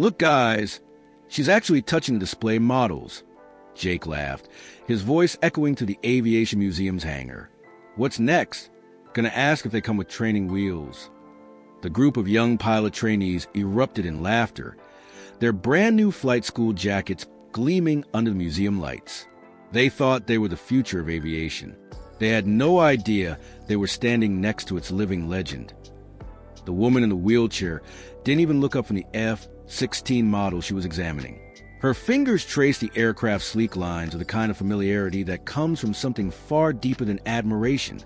"Look, guys, she's actually touching the display models." Jake laughed, his voice echoing through the Aviation Museum's hangar. "What's next? Gonna ask if they come with training wheels." The group of young pilot trainees erupted in laughter, their brand-new flight school jackets gleaming under the museum lights. They thought they were the future of aviation. They had no idea they were standing next to its living legend. The woman in the wheelchair didn't even look up from the F-16 model she was examining. Her fingers traced the aircraft's sleek lines with the kind of familiarity that comes from something far deeper than admiration.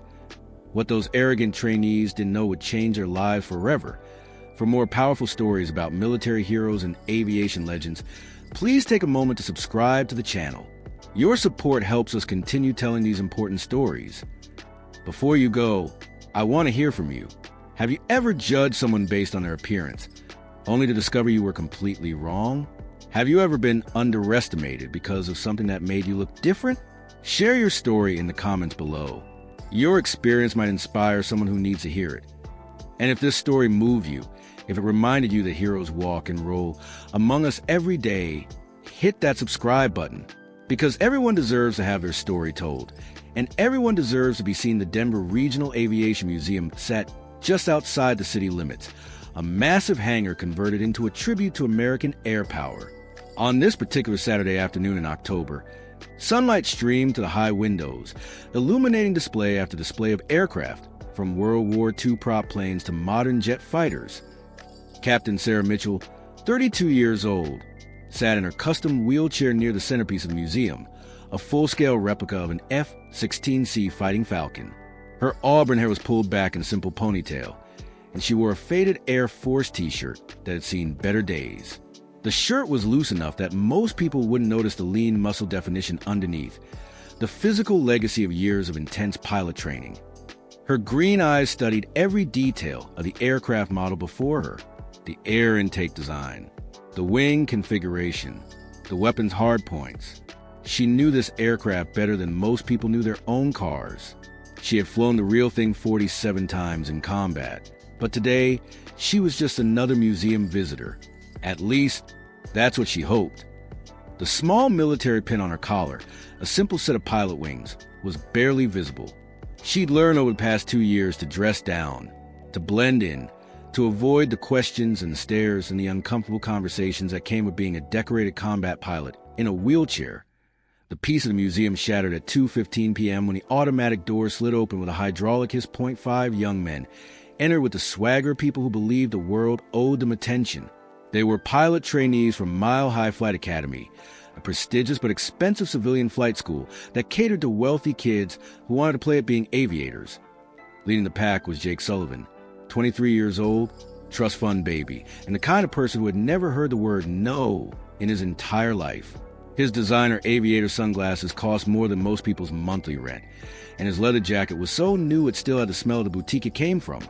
What those arrogant trainees didn't know would change their lives forever. For more powerful stories about military heroes and aviation legends, please take a moment to subscribe to the channel. Your support helps us continue telling these important stories. Before you go, I want to hear from you. Have you ever judged someone based on their appearance, only to discover you were completely wrong? Have you ever been underestimated because of something that made you look different? Share your story in the comments below. Your experience might inspire someone who needs to hear it. And if this story moved you, if it reminded you that heroes walk and roll among us every day, hit that subscribe button. Because everyone deserves to have their story told, and everyone deserves to be seen. The Denver Regional Aviation Museum sat just outside the city limits, a massive hangar converted into a tribute to American air power. On this particular Saturday afternoon in October, sunlight streamed to the high windows, illuminating display after display of aircraft, from World War II prop planes to modern jet fighters. Captain Sarah Mitchell, 32 years old, sat in her custom wheelchair near the centerpiece of the museum, a full-scale replica of an F-16C Fighting Falcon. Her auburn hair was pulled back in a simple ponytail, and she wore a faded Air Force t-shirt that had seen better days. The shirt was loose enough that most people wouldn't notice the lean muscle definition underneath, the physical legacy of years of intense pilot training. Her green eyes studied every detail of the aircraft model before her, the air intake design, the wing configuration, the weapon's hardpoints. She knew this aircraft better than most people knew their own cars. She had flown the real thing 47 times in combat, but today she was just another museum visitor. At least, that's what she hoped. The small military pin on her collar, a simple set of pilot wings, was barely visible. She'd learned over the past 2 years to dress down, to blend in, to avoid the questions and the stares and the uncomfortable conversations that came with being a decorated combat pilot in a wheelchair. The piece of the museum shattered at 2:15 p.m. when the automatic door slid open with a hydraulic hiss. 5 young men entered with the swagger of people who believed the world owed them attention. They were pilot trainees from Mile High Flight Academy, a prestigious but expensive civilian flight school that catered to wealthy kids who wanted to play at being aviators. Leading the pack was Jake Sullivan, 23 years old, trust fund baby, and the kind of person who had never heard the word no in his entire life. His designer aviator sunglasses cost more than most people's monthly rent, and his leather jacket was so new it still had the smell of the boutique it came from.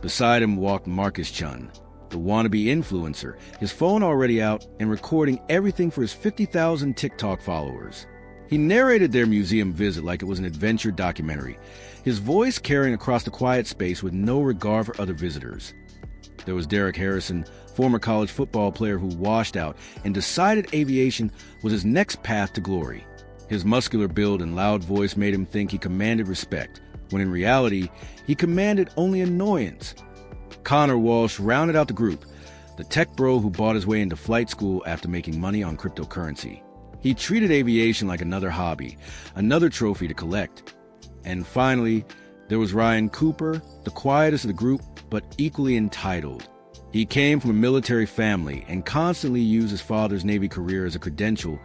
Beside him walked Marcus Chun, the wannabe influencer, his phone already out and recording everything for his 50,000 TikTok followers. He narrated their museum visit like it was an adventure documentary, his voice carrying across the quiet space with no regard for other visitors. There was Derek Harrison, former college football player who washed out and decided aviation was his next path to glory. His muscular build and loud voice made him think he commanded respect, when in reality, he commanded only annoyance. Connor Walsh rounded out the group, the tech bro who bought his way into flight school after making money on cryptocurrency. He treated aviation like another hobby, another trophy to collect. And finally, there was Ryan Cooper, the quietest of the group, but equally entitled. He came from a military family and constantly used his father's Navy career as a credential,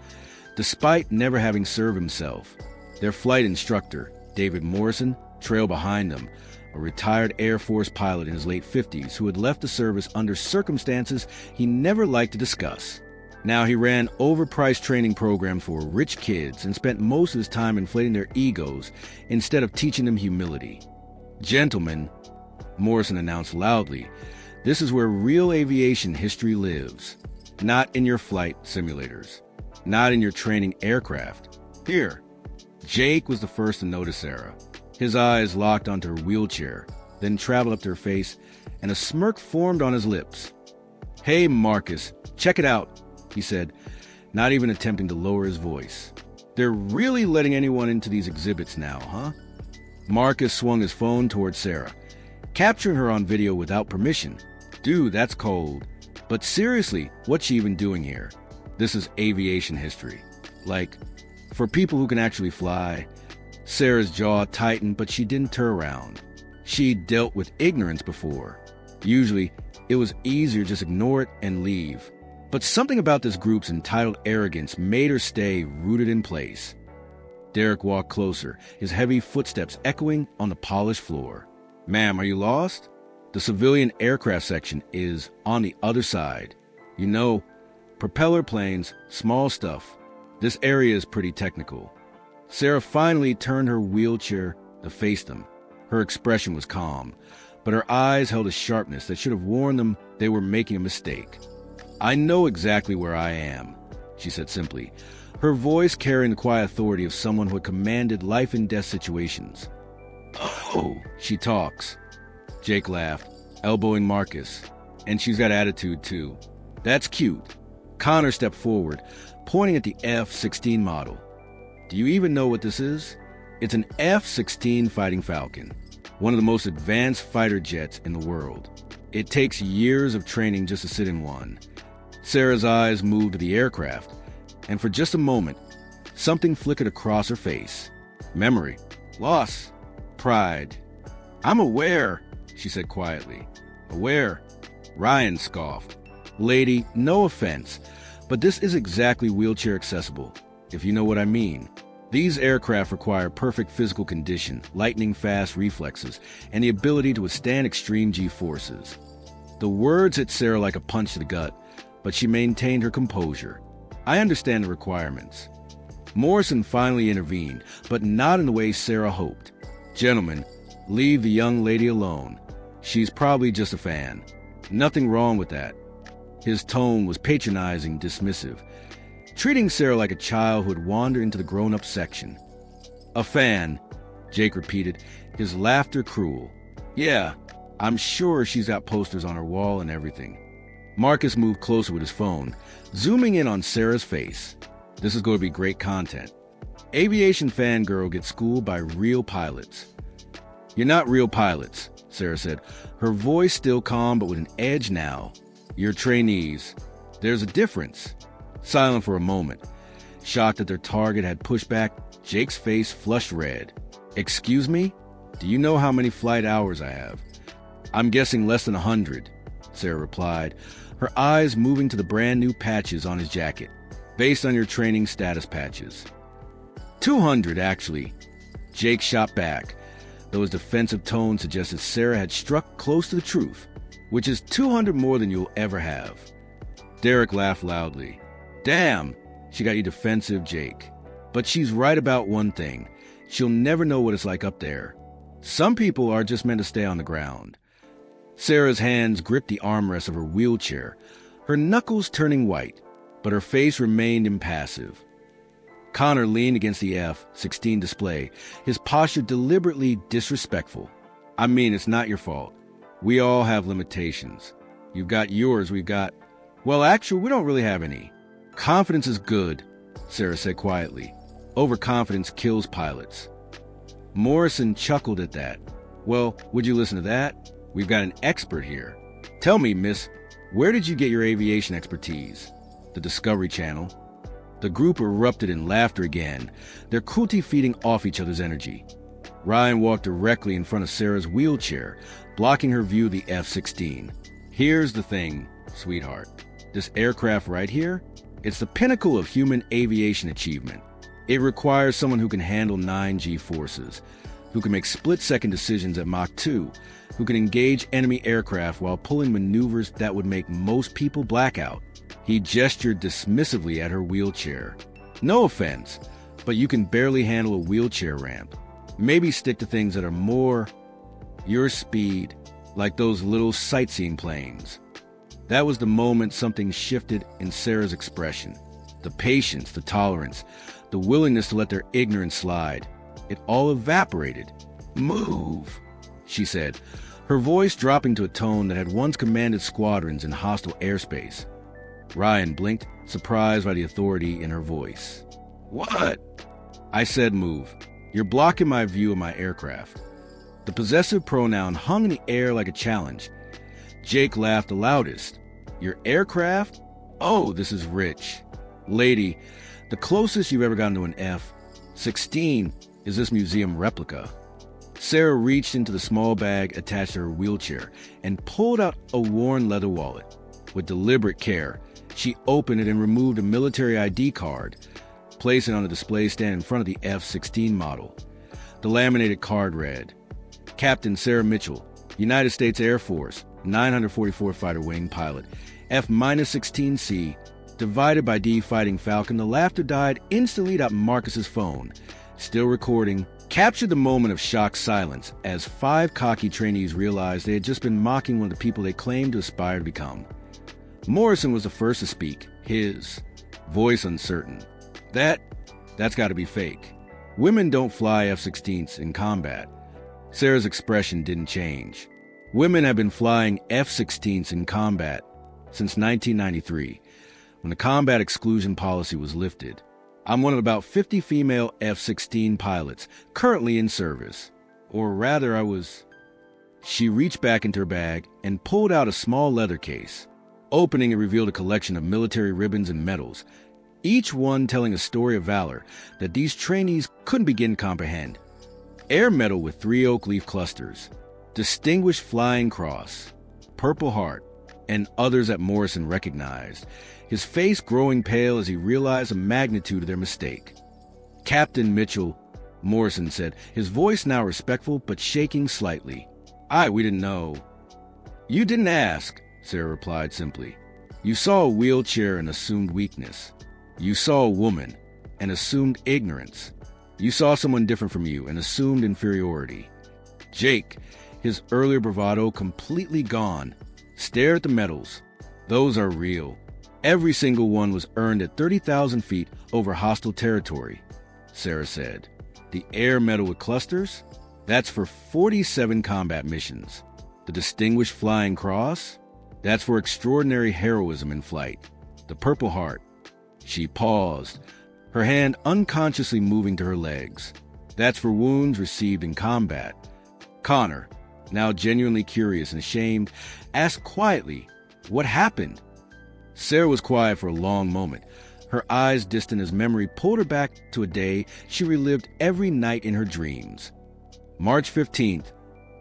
despite never having served himself. Their flight instructor, David Morrison, trailed behind them, a retired Air Force pilot in his late 50s who had left the service under circumstances he never liked to discuss. Now he ran overpriced training programs for rich kids and spent most of his time inflating their egos instead of teaching them humility. "Gentlemen," Morrison announced loudly, "this is where real aviation history lives. Not in your flight simulators. Not in your training aircraft. Here." Jake was the first to notice Sarah. His eyes locked onto her wheelchair, then traveled up to her face, and a smirk formed on his lips. "Hey, Marcus, Check it out, he said, not even attempting to lower his voice. They're really letting anyone into these exhibits now, huh? Marcus swung his phone towards Sarah, capturing her on video without permission. Dude, that's cold. But seriously, what's she even doing here? This is aviation history. Like, for people who can actually fly. Sarah's jaw tightened, but she didn't turn around. She'd dealt with ignorance before. Usually, it was easier to just ignore it and leave. But something about this group's entitled arrogance made her stay rooted in place. Derek walked closer, his heavy footsteps echoing on the polished floor. Ma'am, are you lost? The civilian aircraft section is on the other side. You know, propeller planes, small stuff. This area is pretty technical. Sarah finally turned her wheelchair to face them. Her expression was calm, but her eyes held a sharpness that should have warned them they were making a mistake. I know exactly where I am, she said simply, her voice carrying the quiet authority of someone who had commanded life-and-death situations. Oh, she talks. Jake laughed, elbowing Marcus. And she's got attitude, too. That's cute. Connor stepped forward, pointing at the F-16 model. Do you even know what this is? It's an F-16 Fighting Falcon, one of the most advanced fighter jets in the world. It takes years of training just to sit in one. Sarah's eyes moved to the aircraft, and for just a moment, something flickered across her face. Memory, loss, pride. I'm aware, she said quietly. Aware? Ryan scoffed. Lady, no offense, but this is exactly wheelchair accessible, if you know what I mean. These aircraft require perfect physical condition, lightning-fast reflexes, and the ability to withstand extreme G-forces. The words hit Sarah like a punch to the gut, but she maintained her composure. I understand the requirements. Morrison finally intervened, but not in the way Sarah hoped. Gentlemen, leave the young lady alone. She's probably just a fan. Nothing wrong with that. His tone was patronizing, dismissive, treating Sarah like a child who had wandered into the grown-up section. A fan, Jake repeated, his laughter cruel. Yeah, I'm sure she's got posters on her wall and everything. Marcus moved closer with his phone, zooming in on Sarah's face. This is going to be great content. Aviation fangirl gets schooled by real pilots. You're not real pilots, Sarah said, her voice still calm but with an edge now. You're trainees. There's a difference. Silent for a moment. Shocked that their target had pushed back, Jake's face flushed red. Excuse me? Do you know how many flight hours I have? I'm guessing less than 100, Sarah replied, her eyes moving to the brand new patches on his jacket, based on your training status patches. 200, actually. Jake shot back, though his defensive tone suggested Sarah had struck close to the truth, which is 200 more than you'll ever have. Derek laughed loudly. Damn, she got you defensive, Jake. But she's right about one thing. She'll never know what it's like up there. Some people are just meant to stay on the ground. Sarah's hands gripped the armrest of her wheelchair, her knuckles turning white, but her face remained impassive. Connor leaned against the F-16 display, his posture deliberately disrespectful. I mean, it's not your fault. We all have limitations. You've got yours, we've got... Well, actually, we don't really have any. Confidence is good, Sarah said quietly. Overconfidence kills pilots. Morrison chuckled at that. Well, would you listen to that? We've got an expert here. Tell me, miss, where did you get your aviation expertise? The Discovery Channel. The group erupted in laughter again, their cruelty feeding off each other's energy. Ryan walked directly in front of Sarah's wheelchair, blocking her view of the F-16. Here's the thing, sweetheart. This aircraft right here, it's the pinnacle of human aviation achievement. It requires someone who can handle 9G forces, who can make split-second decisions at Mach 2, who can engage enemy aircraft while pulling maneuvers that would make most people black out. He gestured dismissively at her wheelchair. No offense, but you can barely handle a wheelchair ramp. Maybe stick to things that are more your speed, like those little sightseeing planes. That was the moment something shifted in Sarah's expression. The patience, the tolerance, the willingness to let their ignorance slide. It all evaporated. Move, she said, her voice dropping to a tone that had once commanded squadrons in hostile airspace. Ryan blinked, surprised by the authority in her voice. What? I said move. You're blocking my view of my aircraft. The possessive pronoun hung in the air like a challenge. Jake laughed the loudest. Your aircraft? Oh, this is rich. Lady, the closest you've ever gotten to an F-16 is this museum replica. Sarah reached into the small bag attached to her wheelchair and pulled out a worn leather wallet. With deliberate care, she opened it and removed a military ID card, placing it on the display stand in front of the F-16 model. The laminated card read, Captain Sarah Mitchell, United States Air Force, 944 Fighter Wing pilot, F-16C, divided by D Fighting Falcon. The laughter died instantly at Marcus's phone. Still recording, captured the moment of shocked silence as 5 cocky trainees realized they had just been mocking one of the people they claimed to aspire to become. Morrison was the first to speak, his voice uncertain. That's got to be fake. Women don't fly F-16s in combat. Sarah's expression didn't change. Women have been flying F-16s in combat since 1993, when the combat exclusion policy was lifted. I'm one of about 50 female F-16 pilots currently in service. Or rather, I was... She reached back into her bag and pulled out a small leather case. Opening it revealed a collection of military ribbons and medals, each one telling a story of valor that these trainees couldn't begin to comprehend. Air Medal with 3 oak leaf clusters, Distinguished Flying Cross, Purple Heart, and others that Morrison recognized, his face growing pale as he realized the magnitude of their mistake. Captain Mitchell, Morrison said, his voice now respectful but shaking slightly. We didn't know. You didn't ask, Sarah replied simply. You saw a wheelchair and assumed weakness. You saw a woman and assumed ignorance. You saw someone different from you and assumed inferiority. Jake, his earlier bravado completely gone, stared at the medals. Those are real. Every single one was earned at 30,000 feet over hostile territory, Sarah said. The Air Medal with clusters? That's for 47 combat missions. The Distinguished Flying Cross? That's for extraordinary heroism in flight. The Purple Heart. She paused, her hand unconsciously moving to her legs. That's for wounds received in combat. Connor, now genuinely curious and ashamed, asked quietly, what happened? Sarah was quiet for a long moment, her eyes distant as memory pulled her back to a day she relived every night in her dreams. March 15th,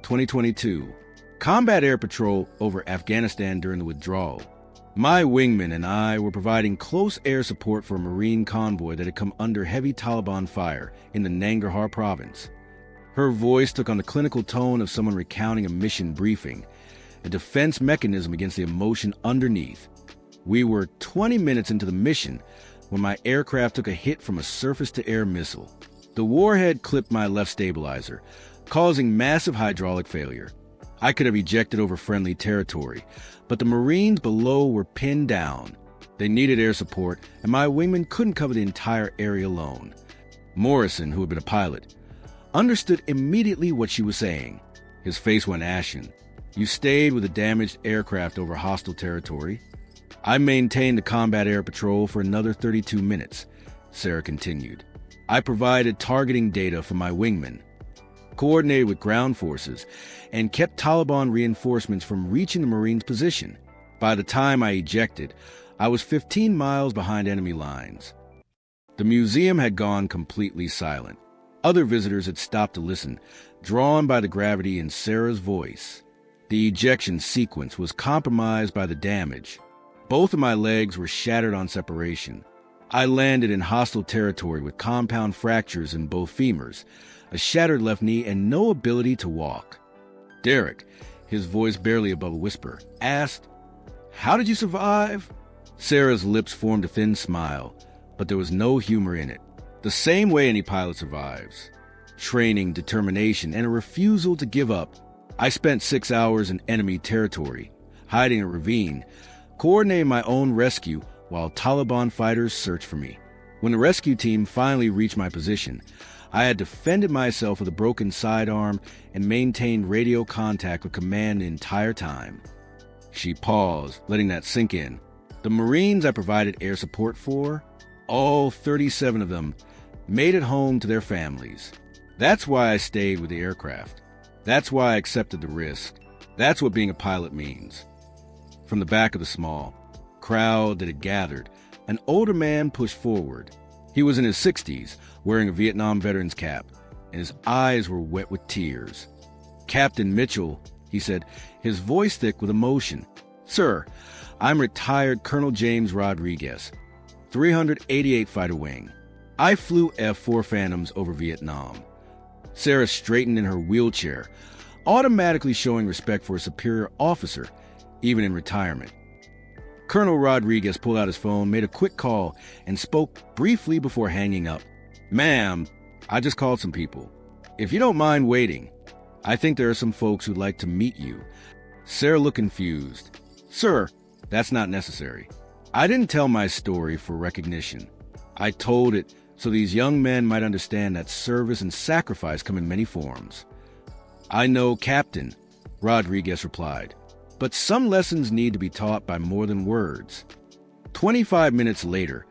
2022. Combat Air Patrol over Afghanistan during the withdrawal. My wingman and I were providing close air support for a Marine convoy that had come under heavy Taliban fire in the Nangarhar province. Her voice took on the clinical tone of someone recounting a mission briefing, a defense mechanism against the emotion underneath. We were 20 minutes into the mission when my aircraft took a hit from a surface-to-air missile. The warhead clipped my left stabilizer, causing massive hydraulic failure. I could have ejected over friendly territory, but the Marines below were pinned down. They needed air support, and my wingman couldn't cover the entire area alone. Morrison, who had been a pilot, understood immediately what she was saying. His face went ashen. You stayed with a damaged aircraft over hostile territory. I maintained the Combat Air Patrol for another 32 minutes, Sarah continued. I provided targeting data for my wingman, coordinated with ground forces, and kept Taliban reinforcements from reaching the Marines' position. By the time I ejected, I was 15 miles behind enemy lines. The museum had gone completely silent. Other visitors had stopped to listen, drawn by the gravity in Sarah's voice. The ejection sequence was compromised by the damage. Both of my legs were shattered on separation. I landed in hostile territory with compound fractures in both femurs, a shattered left knee, and no ability to walk. Derek, his voice barely above a whisper, asked, "How did you survive?" Sarah's lips formed a thin smile, but there was no humor in it. The same way any pilot survives. Training, determination, and a refusal to give up. I spent 6 hours in enemy territory, hiding in a ravine, coordinating my own rescue while Taliban fighters searched for me. When the rescue team finally reached my position, I had defended myself with a broken sidearm and maintained radio contact with command the entire time. She paused, letting that sink in. The Marines I provided air support for, all 37 of them, made it home to their families. That's why I stayed with the aircraft. That's why I accepted the risk. That's what being a pilot means. From the back of the small crowd that had gathered, an older man pushed forward. He was in his 60s, wearing a Vietnam veteran's cap, and his eyes were wet with tears. "Captain Mitchell," he said, his voice thick with emotion. "Sir, I'm retired Colonel James Rodriguez, 388 Fighter Wing. I flew F-4 Phantoms over Vietnam." Sarah straightened in her wheelchair, automatically showing respect for a superior officer, even in retirement. Colonel Rodriguez pulled out his phone, made a quick call, and spoke briefly before hanging up. "Ma'am, I just called some people. If you don't mind waiting, I think there are some folks who'd like to meet you." Sarah looked confused. "Sir, that's not necessary. I didn't tell my story for recognition. I told it so these young men might understand that service and sacrifice come in many forms." "I know, Captain," Rodriguez replied, "but some lessons need to be taught by more than words." 25 minutes later,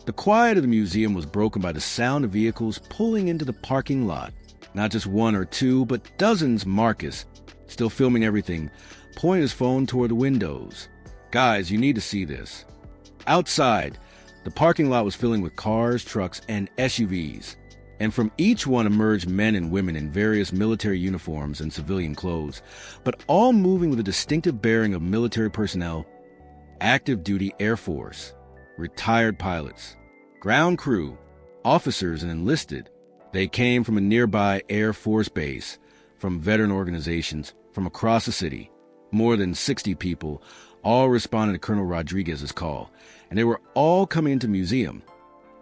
the quiet of the museum was broken by the sound of vehicles pulling into the parking lot. Not just one or two, but dozens. Marcus, still filming everything, pointed his phone toward the windows. "Guys, you need to see this." Outside, the parking lot was filling with cars, trucks, and SUVs, and from each one emerged men and women in various military uniforms and civilian clothes, but all moving with a distinctive bearing of military personnel, active duty Air Force, retired pilots, ground crew, officers, and enlisted. They came from a nearby Air Force base, from veteran organizations, from across the city. More than 60 people all responded to Colonel Rodriguez's call, and they were all coming into the museum.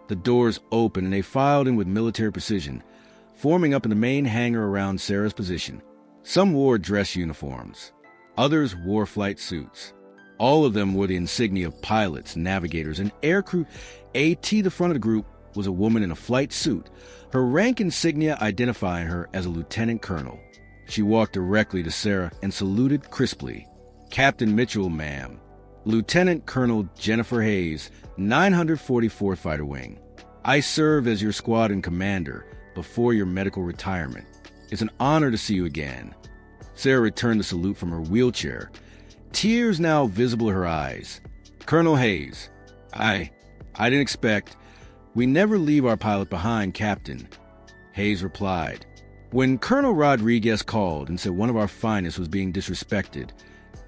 The doors opened and they filed in with military precision, forming up in the main hangar around Sarah's position. Some wore dress uniforms. Others wore flight suits. All of them wore the insignia of pilots, navigators, and aircrew. The front of the group was a woman in a flight suit, her rank insignia identifying her as a lieutenant colonel. She walked directly to Sarah and saluted crisply. "Captain Mitchell, ma'am. Lieutenant Colonel Jennifer Hayes, 944th Fighter Wing. I served as your squadron commander before your medical retirement. It's an honor to see you again." Sarah returned the salute from her wheelchair, tears now visible in her eyes. "Colonel Hayes, I didn't expect. We never leave our pilot behind, Captain," Hayes replied. When Colonel Rodriguez called and said one of our finest was being disrespected,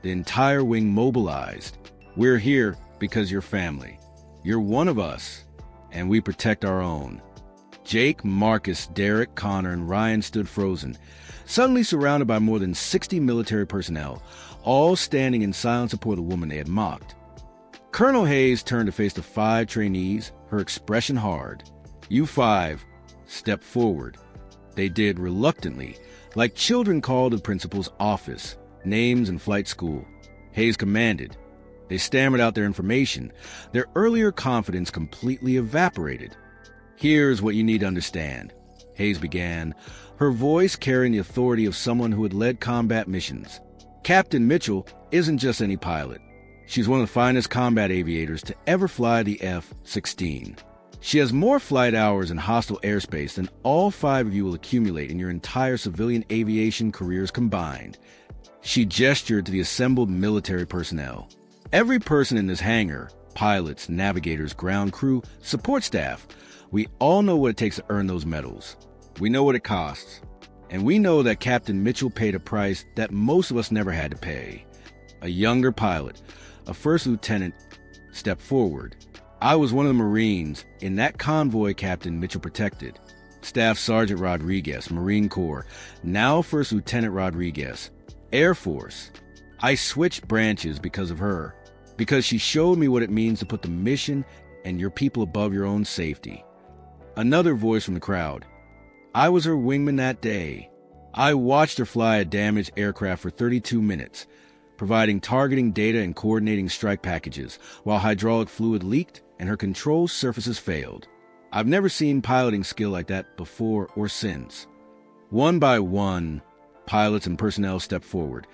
the entire wing mobilized. "We're here because you're family. You're one of us, and we protect our own." Jake, Marcus, Derek, Connor, and Ryan stood frozen, suddenly surrounded by more than 60 military personnel, all standing in silent support of the woman they had mocked. Colonel Hayes turned to face the 5 trainees, her expression hard. "You 5, step forward." They did reluctantly, like children called to the principal's office, names and flight school. Hayes commanded. They stammered out their information. Their earlier confidence completely evaporated. "Here's what you need to understand," Hayes began, her voice carrying the authority of someone who had led combat missions. "Captain Mitchell isn't just any pilot. She's one of the finest combat aviators to ever fly the F-16. She has more flight hours in hostile airspace than all 5 of you will accumulate in your entire civilian aviation careers combined." She gestured to the assembled military personnel. "Every person in this hangar, pilots, navigators, ground crew, support staff, we all know what it takes to earn those medals. We know what it costs. And we know that Captain Mitchell paid a price that most of us never had to pay." A younger pilot, a first lieutenant, stepped forward. "I was one of the Marines in that convoy Captain Mitchell protected. Staff Sergeant Rodriguez, Marine Corps, now First Lieutenant Rodriguez, Air Force. I switched branches because of her, because she showed me what it means to put the mission and your people above your own safety." Another voice from the crowd. "I was her wingman that day. I watched her fly a damaged aircraft for 32 minutes, providing targeting data and coordinating strike packages while hydraulic fluid leaked and her control surfaces failed. I've never seen piloting skill like that before or since." One by one, pilots and personnel stepped forward,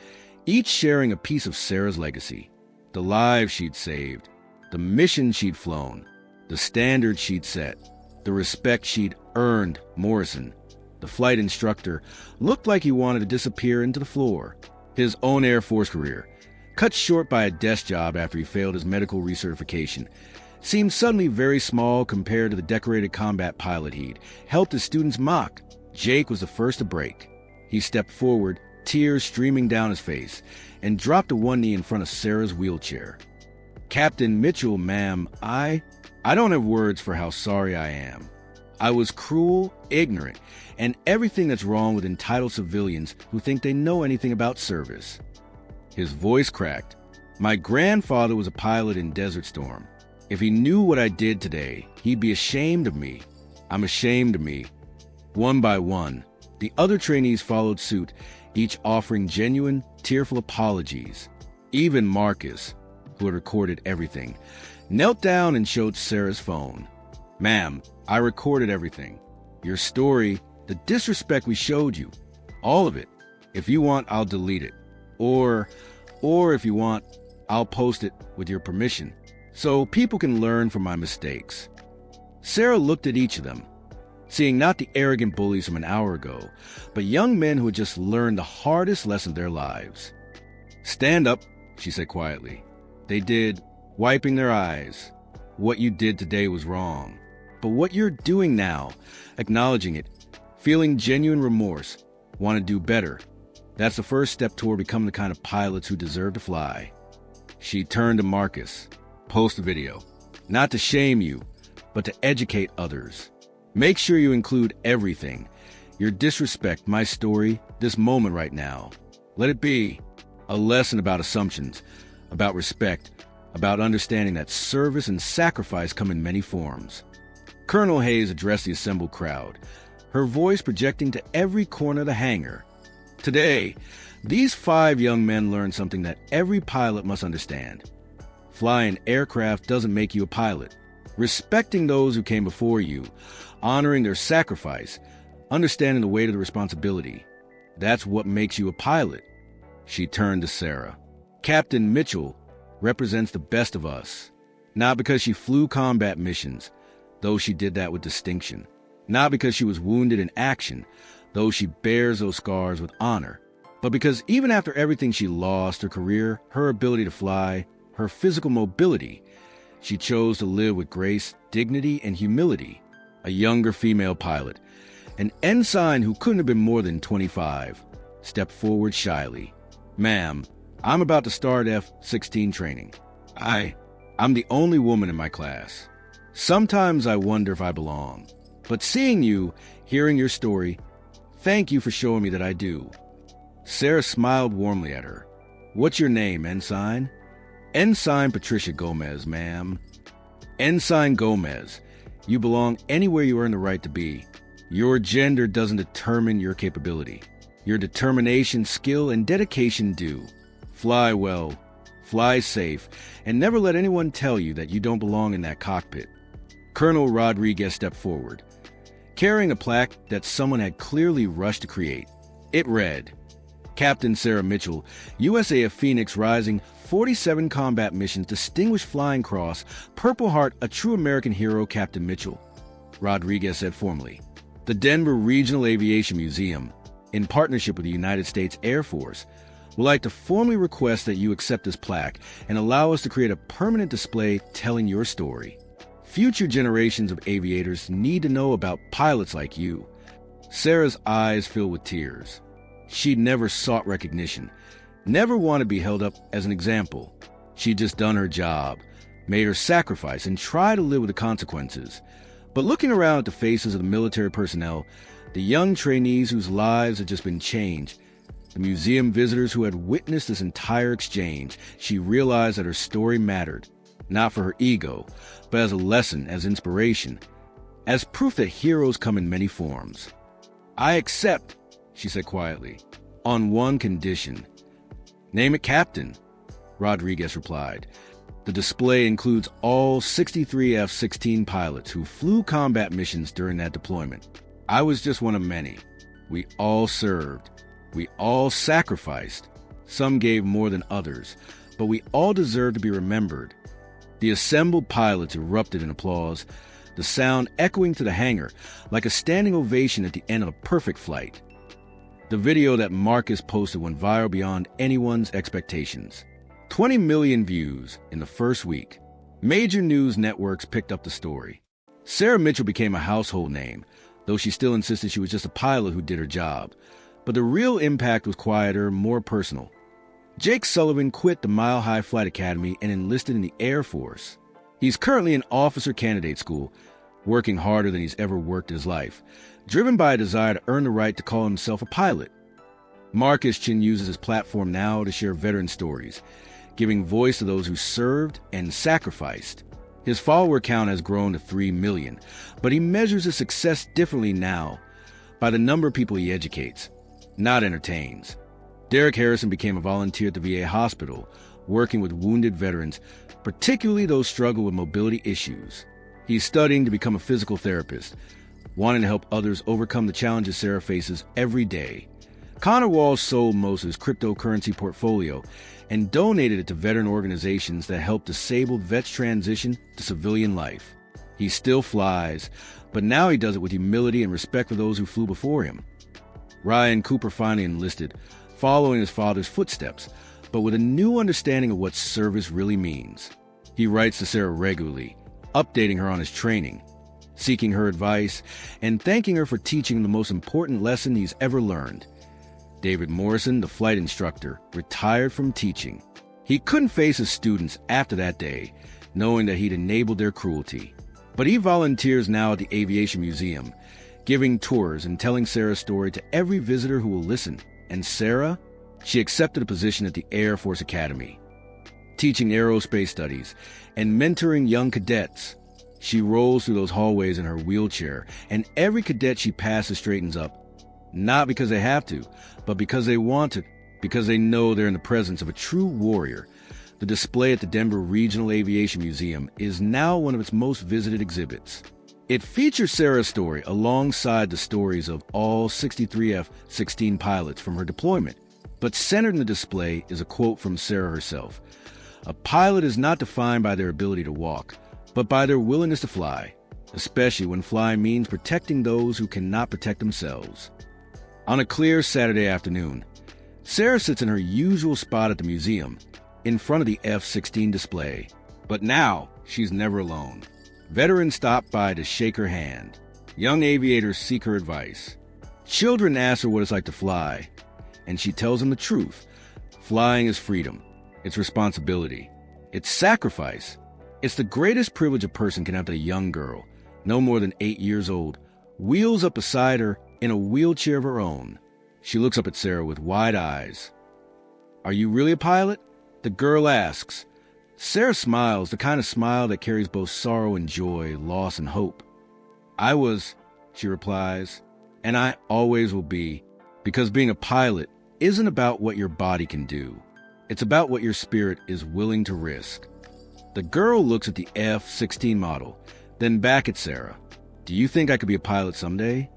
each sharing a piece of Sarah's legacy. The lives she'd saved, The mission she'd flown, the standard she'd set, the respect she'd earned. Morrison, the flight instructor, looked like he wanted to disappear into the floor. His own Air Force career, cut short by a desk job after he failed his medical recertification, seemed suddenly very small compared to the decorated combat pilot he'd helped his students mock. Jake was the first to break. He stepped forward, tears streaming down his face, and dropped to one knee in front of Sarah's wheelchair. "Captain Mitchell, ma'am, I don't have words for how sorry I am. I was cruel, ignorant, and everything that's wrong with entitled civilians who think they know anything about service." His voice cracked. "My grandfather was a pilot in Desert Storm. If he knew what I did today, he'd be ashamed of me. I'm ashamed of me." One by one, the other trainees followed suit, each offering genuine, tearful apologies. Even Marcus, who had recorded everything, knelt down and showed Sarah's phone. "Ma'am, I recorded everything. Your story, the disrespect we showed you, all of it. If you want, I'll delete it. Or if you want, I'll post it with your permission, so people can learn from my mistakes." Sarah looked at each of them, seeing not the arrogant bullies from an hour ago, but young men who had just learned the hardest lesson of their lives. "Stand up," she said quietly. They did, wiping their eyes. "What you did today was wrong. But what you're doing now, acknowledging it, feeling genuine remorse, want to do better, that's the first step toward becoming the kind of pilots who deserve to fly." She turned to Marcus. "Post a video. Not to shame you, but to educate others. Make sure you include everything. Your disrespect, my story, this moment right now. Let it be a lesson about assumptions, about respect, about understanding that service and sacrifice come in many forms." Colonel Hayes addressed the assembled crowd, her voice projecting to every corner of the hangar. "Today, these 5 young men learned something that every pilot must understand. Flying aircraft doesn't make you a pilot. Respecting those who came before you, honoring their sacrifice, understanding the weight of the responsibility, that's what makes you a pilot." She turned to Sarah. "Captain Mitchell represents the best of us, not because she flew combat missions, though she did that with distinction, not because she was wounded in action, though she bears those scars with honor, but because even after everything she lost, her career, her ability to fly, her physical mobility, she chose to live with grace, dignity, and humility." A younger female pilot, an ensign who couldn't have been more than 25, stepped forward shyly. "Ma'am, I'm about to start F-16 training. I'm the only woman in my class. Sometimes I wonder if I belong. But seeing you, hearing your story, thank you for showing me that I do." Sarah smiled warmly at her. "What's your name, Ensign?" "Ensign Patricia Gomez, ma'am." "Ensign Gomez, you belong anywhere you earn the right to be. Your gender doesn't determine your capability. Your determination, skill, and dedication do. Fly well, fly safe, and never let anyone tell you that you don't belong in that cockpit." Colonel Rodriguez stepped forward, carrying a plaque that someone had clearly rushed to create. It read, "Captain Sarah Mitchell, USAF Phoenix Rising, 47 combat missions, Distinguished Flying Cross, Purple Heart, a true American hero, Captain Mitchell." Rodriguez said formally. "The Denver Regional Aviation Museum, in partnership with the United States Air Force, would like to formally request that you accept this plaque and allow us to create a permanent display telling your story. Future generations of aviators need to know about pilots like you." Sarah's eyes filled with tears. She'd never sought recognition, never wanted to be held up as an example. She'd just done her job, made her sacrifice, and tried to live with the consequences. But looking around at the faces of the military personnel, the young trainees whose lives had just been changed, the museum visitors who had witnessed this entire exchange, she realized that her story mattered, not for her ego, but as a lesson, as inspiration, as proof that heroes come in many forms. "I accept," she said quietly, "on one condition." "Name it Captain," Rodriguez replied. "The display includes all 63 F-16 pilots who flew combat missions during that deployment. I was just one of many. We all served. We all sacrificed. Some gave more than others, but we all deserve to be remembered. The assembled pilots erupted in applause, the sound echoing to the hangar like a standing ovation at the end of a perfect flight. The video that Marcus posted went viral beyond anyone's expectations. 20 million views in the first week. Major news networks picked up the story. Sarah Mitchell became a household name, though she still insisted she was just a pilot who did her job. But the real impact was quieter, more personal. Jake Sullivan quit the Mile High Flight Academy and enlisted in the Air Force. He's currently in officer candidate school, working harder than he's ever worked in his life, driven by a desire to earn the right to call himself a pilot. Marcus Chin uses his platform now to share veteran stories, giving voice to those who served and sacrificed. His follower count has grown to 3 million, but he measures his success differently now, by the number of people he educates, not entertains. Derek Harrison became a volunteer at the VA hospital, working with wounded veterans, particularly those struggling with mobility issues. He's studying to become a physical therapist, wanting to help others overcome the challenges Sarah faces every day. Connor Walsh sold most of his cryptocurrency portfolio and donated it to veteran organizations that help disabled vets transition to civilian life. He still flies, but now he does it with humility and respect for those who flew before him. Ryan Cooper finally enlisted, following his father's footsteps, but with a new understanding of what service really means. He writes to Sarah regularly, updating her on his training, seeking her advice, and thanking her for teaching the most important lesson he's ever learned. David Morrison, the flight instructor, retired from teaching. He couldn't face his students after that day, knowing that he'd enabled their cruelty. But he volunteers now at the Aviation Museum, giving tours and telling Sarah's story to every visitor who will listen. And Sarah? She accepted a position at the Air Force Academy, teaching aerospace studies and mentoring young cadets. She rolls through those hallways in her wheelchair, and every cadet she passes straightens up. Not because they have to, but because they want to, because they know they're in the presence of a true warrior. The display at the Denver Regional Aviation Museum is now one of its most visited exhibits. It features Sarah's story alongside the stories of all 63 F-16 pilots from her deployment. But centered in the display is a quote from Sarah herself. "A pilot is not defined by their ability to walk, but by their willingness to fly, especially when flying means protecting those who cannot protect themselves." On a clear Saturday afternoon, Sarah sits in her usual spot at the museum, in front of the F-16 display. But now, she's never alone. Veterans stop by to shake her hand. Young aviators seek her advice. Children ask her what it's like to fly, and she tells them the truth. Flying is freedom. It's responsibility. It's sacrifice. It's the greatest privilege a person can have that a young girl, no more than 8 years old, wheels up beside her in a wheelchair of her own. She looks up at Sarah with wide eyes. "Are you really a pilot?" the girl asks. Sarah smiles, the kind of smile that carries both sorrow and joy, loss and hope. "I was," she replies, "and I always will be, because being a pilot isn't about what your body can do. It's about what your spirit is willing to risk." The girl looks at the F-16 model, then back at Sarah. "Do you think I could be a pilot someday?"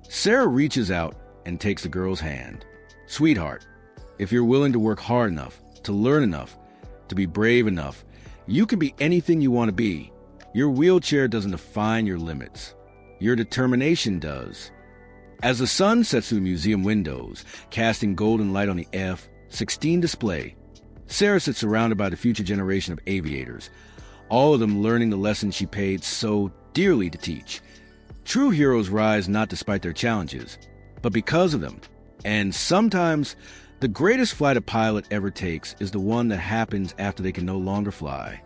Sarah reaches out and takes the girl's hand. "Sweetheart, if you're willing to work hard enough, to learn enough, to be brave enough, you can be anything you want to be. Your wheelchair doesn't define your limits. Your determination does." As the sun sets through museum windows, casting golden light on the F-16 display, Sarah sits surrounded by the future generation of aviators, all of them learning the lessons she paid so dearly to teach. True heroes rise not despite their challenges, but because of them. And sometimes, the greatest flight a pilot ever takes is the one that happens after they can no longer fly.